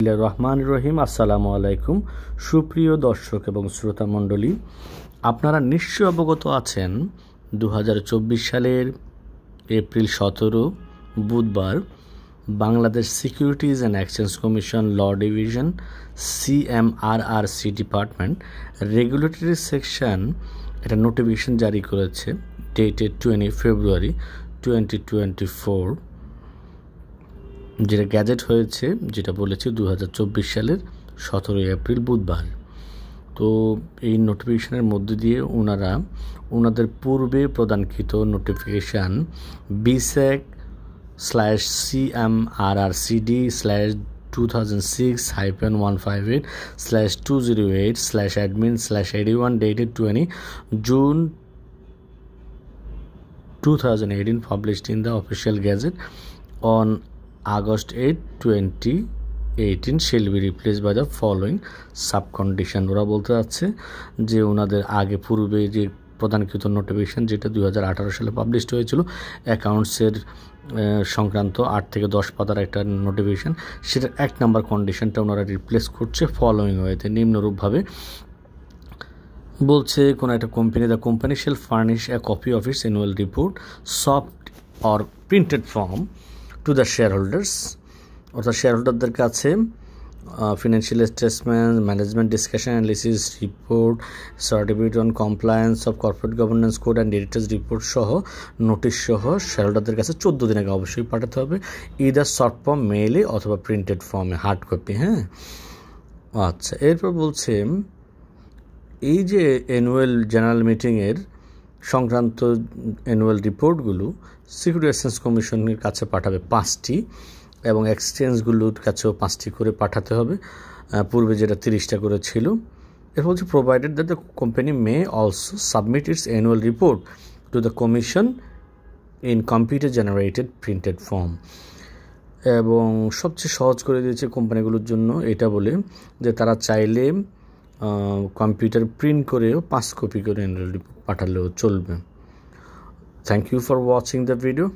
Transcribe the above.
রহমান রহিম। আসসালামু আলাইকুম সুপ্রিয় দর্শক এবং শ্রোতা মণ্ডলী, আপনারা নিশ্চয় অবগত আছেন 2024 সালের এপ্রিল 17 বুধবার Bangladesh securities and exchange commission law division CMRRC department regulatory section একটা নোটিফিকেশন জারি করেছে ডেটেড 20 ফেব্রুয়ারি 2024, যেটা গ্যাজেট হয়েছে, যেটা বলেছে 2024 সালের 17 এপ্রিল বুধবার। তো এই নোটিফিকেশনের মধ্যে দিয়ে ওনাদের পূর্বে প্রদানকৃত notification BSEC/CMRRCD/2006-158/208/admin/81 dated 20 June 2018 published in the official gazette on August 8, 2018 shall be replaced by the following subcondition। ওরা বলতে যাচ্ছে যে ওনাদের আগে পূর্বে যে প্রদানকৃত নোটিফিকেশন যেটা 2018 সালে পাবলিশ হয়েছিল অ্যাকাউন্টসের সংক্রান্ত 8 থেকে 10 পাতার একটা নোটিফিকেশন, সেটার 1 নম্বর কন্ডিশনটা ওনারা রিপ্লেস করছে ফলোয়িং ওয়েতে, নিম্নরূপভাবে বলছে কোনো একটা company, the company shall furnish A copy of its annual report soft or printed form to the share holders, অর্থাৎ শেয়ার হোল্ডারদের কাছে financial statement, management discussion analysis report, certificate on compliance of corporate governance code and directors report সহ notice সহ share হোল্ডারদের কাছে 14 দিন আগে অবশ্যই পাঠাতে হবে, ইদার শর্ট ফর্ম মেইলে অথবা প্রিন্টেড ফর্মে, হার্ড কপি। হ্যাঁ, আচ্ছা, এরপর বলছে এই যে অ্যানুয়াল জেনারেল মিটিংয়ের সংক্রান্ত অ্যানুয়াল রিপোর্টগুলো সিকিউরিটি এক্সচেঞ্জ কমিশনের কাছে পাঠাবে 5টি এবং এক্সচেঞ্জগুলোর কাছেও 5টি করে পাঠাতে হবে, পূর্বে যেটা 30টা করে ছিল। এরপর হচ্ছে provided that the company may also submit it's annual report to the commission in computer generated printed form. এবং সবচেয়ে সহজ করে দিয়েছে কোম্পানিগুলোর জন্য এটা বলে যে তারা চাইলে কম্পিউটার প্রিন্ট করেও 5 কপি করে অ্যানুয়াল রিপোর্ট পাঠালেও চলবে। Thank you for watching the video.